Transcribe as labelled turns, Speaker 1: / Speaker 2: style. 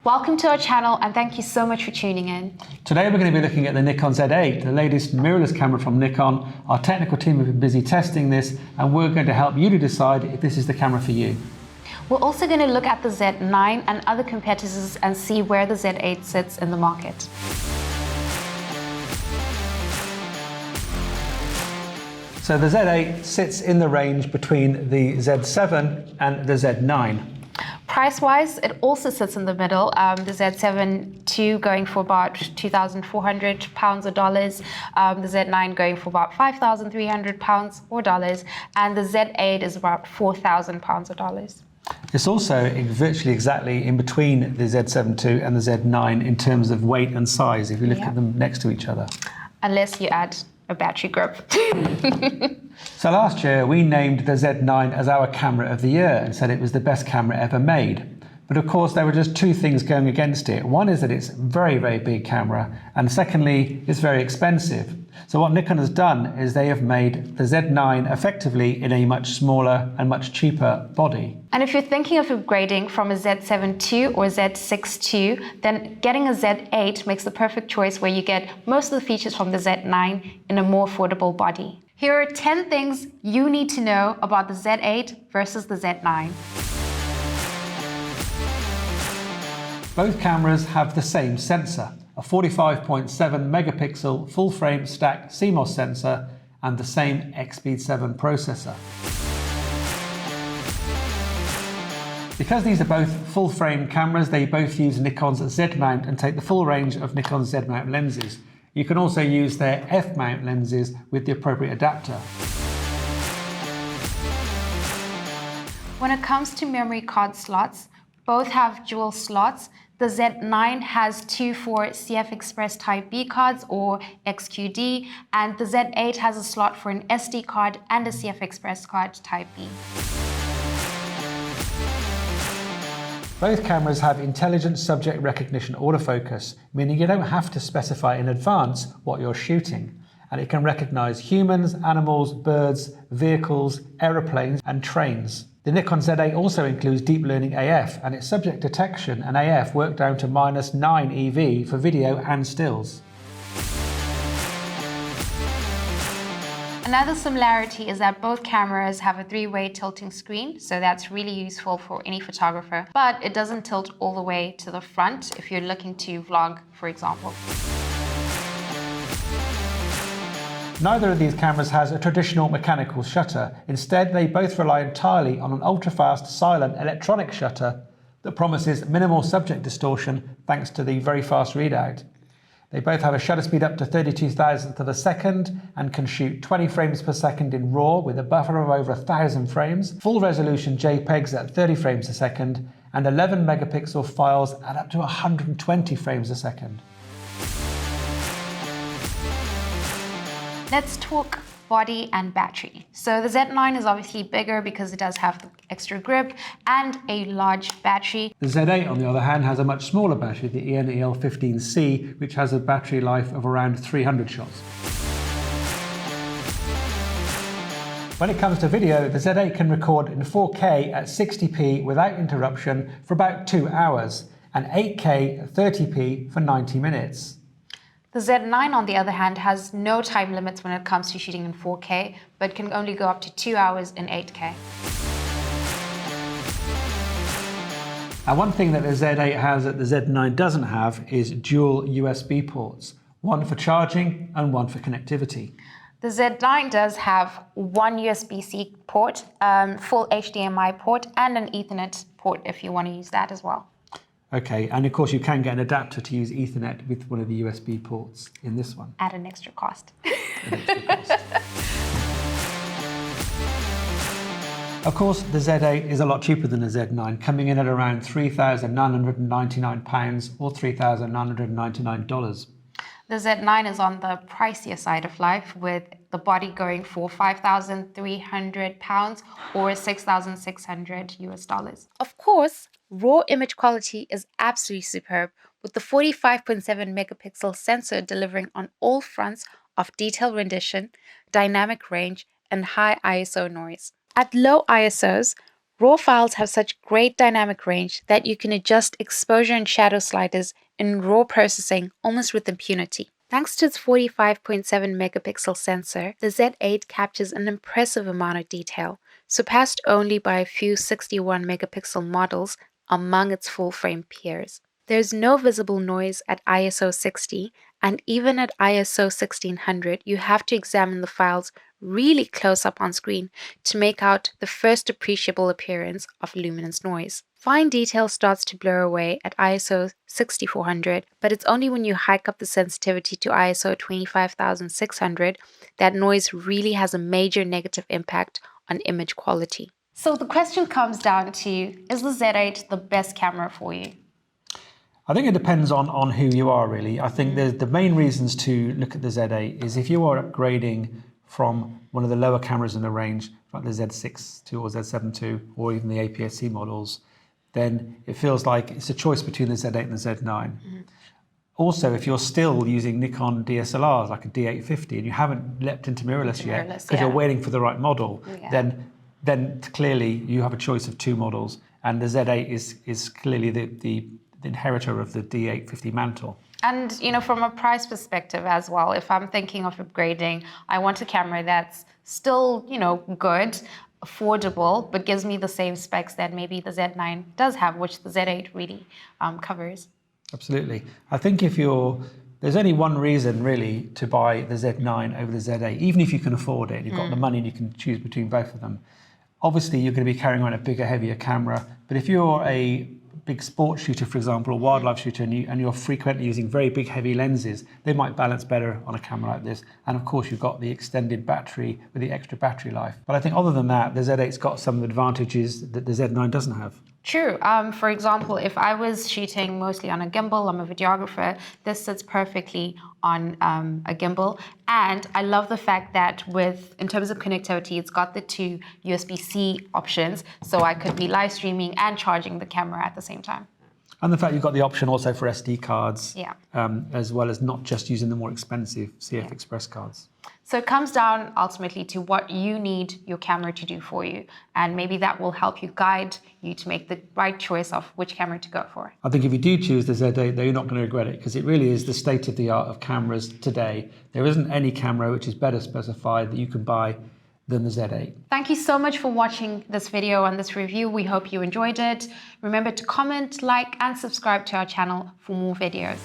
Speaker 1: Welcome to our channel and thank you so much for tuning in.
Speaker 2: Today we're going to be looking at the Nikon Z8, the latest mirrorless camera from Nikon. Our technical team have been busy testing this and we're going to help you to decide if this is the camera for you.
Speaker 1: We're also going to look at the Z9 and other competitors and see where the Z8 sits in the market.
Speaker 2: So the Z8 sits in the range between the Z7 and the Z9.
Speaker 1: Price-wise, it also sits in the middle. The Z7 II going for about £2,400 or dollars, the Z9 going for about £5,300 or dollars, and the Z8 is about £4,000 or dollars.
Speaker 2: It's also virtually exactly in between the Z7 II and the Z9 in terms of weight and size, if you look at them next to each other.
Speaker 1: Unless you add a battery grip.
Speaker 2: So last year we named the Z9 as our camera of the year and said it was the best camera ever made. But of course there were just two things going against it. One is that it's a very, very big camera, and secondly, it's very expensive. So what Nikon has done is they have made the Z9 effectively in a much smaller and much cheaper body.
Speaker 1: And if you're thinking of upgrading from a Z7 II or Z6 II, then getting a Z8 makes the perfect choice where you get most of the features from the Z9 in a more affordable body. Here are 10 things you need to know about the Z8 versus the Z9.
Speaker 2: Both cameras have the same sensor, a 45.7 megapixel full-frame stacked CMOS sensor and the same X-Speed 7 processor. Because these are both full-frame cameras, they both use Nikon's Z-mount and take the full range of Nikon's Z-mount lenses. You can also use their F-mount lenses with the appropriate adapter.
Speaker 1: When it comes to memory card slots, both have dual slots. The Z9 has two for CF Express Type B cards or XQD, and the Z8 has a slot for an SD card and a CF Express card Type B.
Speaker 2: Both cameras have intelligent subject recognition autofocus, meaning you don't have to specify in advance what you're shooting. And it can recognize humans, animals, birds, vehicles, aeroplanes, and trains. The Nikon Z8 also includes deep learning AF, and its subject detection and AF work down to -9 EV for video and stills.
Speaker 1: Another similarity is that both cameras have a three-way tilting screen, so that's really useful for any photographer, but it doesn't tilt all the way to the front if you're looking to vlog, for example.
Speaker 2: Neither of these cameras has a traditional mechanical shutter. Instead, they both rely entirely on an ultra-fast silent electronic shutter that promises minimal subject distortion thanks to the very fast readout. They both have a shutter speed up to 32 thousandths of a second and can shoot 20 frames per second in RAW with a buffer of over 1,000 frames, full resolution JPEGs at 30 frames a second, and 11 megapixel files at up to 120 frames a second.
Speaker 1: Let's talk body and battery. So the Z9 is obviously bigger because it does have the extra grip and a large battery.
Speaker 2: The Z8, on the other hand, has a much smaller battery, the EN-EL15C, which has a battery life of around 300 shots. When it comes to video, the Z8 can record in 4K at 60p without interruption for about 2 hours, and 8K at 30p for 90 minutes.
Speaker 1: The Z9, on the other hand, has no time limits when it comes to shooting in 4K, but can only go up to 2 hours in 8K.
Speaker 2: And one thing that the Z8 has that the Z9 doesn't have is dual USB ports, one for charging and one for connectivity.
Speaker 1: The Z9 does have one USB-C port, full HDMI port, and an Ethernet port if you want to use that as well.
Speaker 2: Okay, and of course you can get an adapter to use Ethernet with one of the USB ports in this one.
Speaker 1: At an extra cost.
Speaker 2: Of course, the Z8 is a lot cheaper than the Z9, coming in at around £3,999 or $3,999.
Speaker 1: The Z9 is on the pricier side of life, with the body going for £5,300 or $6,600 US. Of course, raw image quality is absolutely superb, with the 45.7 megapixel sensor delivering on all fronts of detail rendition, dynamic range, and high ISO noise. At low ISOs, RAW files have such great dynamic range that you can adjust exposure and shadow sliders in RAW processing almost with impunity. Thanks to its 45.7 megapixel sensor, the Z8 captures an impressive amount of detail, surpassed only by a few 61 megapixel models among its full-frame peers. There's no visible noise at ISO 60, and even at ISO 1600, you have to examine the files really close up on screen to make out the first appreciable appearance of luminance noise. Fine detail starts to blur away at ISO 6400, but it's only when you hike up the sensitivity to ISO 25600 that noise really has a major negative impact on image quality. So the question comes down to, is the Z8 the best camera for you?
Speaker 2: I think it depends on who you are, really. I think the main reasons to look at the Z8 is if you are upgrading from one of the lower cameras in the range, like the Z6 II or Z7 II, or even the APS-C models, then it feels like it's a choice between the Z8 and the Z9. Also, if you're still using Nikon DSLRs like a D850 and you haven't leapt into mirrorless yet because you're waiting for the right model, then clearly you have a choice of two models, and the Z8 is clearly the inheritor of the D850 mantle.
Speaker 1: And, you know, from a price perspective as well, if I'm thinking of upgrading, I want a camera that's still, you know, good, affordable, but gives me the same specs that maybe the Z9 does have, which the Z8 really covers.
Speaker 2: Absolutely. I think there's only one reason really to buy the Z9 over the Z8, even if you can afford it and you've got the money and you can choose between both of them. Obviously, you're going to be carrying around a bigger, heavier camera, but if you're a big sports shooter, for example, or wildlife shooter, and you're frequently using very big, heavy lenses, they might balance better on a camera like this. And of course, you've got the extended battery with the extra battery life. But I think other than that, the Z8's got some advantages that the Z9 doesn't have.
Speaker 1: True. For example, if I was shooting mostly on a gimbal, I'm a videographer, this sits perfectly on a gimbal. And I love the fact that in terms of connectivity, it's got the two USB-C options, so I could be live streaming and charging the camera at the same time.
Speaker 2: And the fact you've got the option also for SD cards,
Speaker 1: as
Speaker 2: well as not just using the more expensive CF Express cards.
Speaker 1: So it comes down ultimately to what you need your camera to do for you. And maybe that will help you guide you to make the right choice of which camera to go for.
Speaker 2: I think if you do choose the Z8, though, you're not going to regret it, because it really is the state of the art of cameras today. There isn't any camera which is better specified that you can buy than the Z8.
Speaker 1: Thank you so much for watching this video and this review. We hope you enjoyed it. Remember to comment, like, and subscribe to our channel for more videos.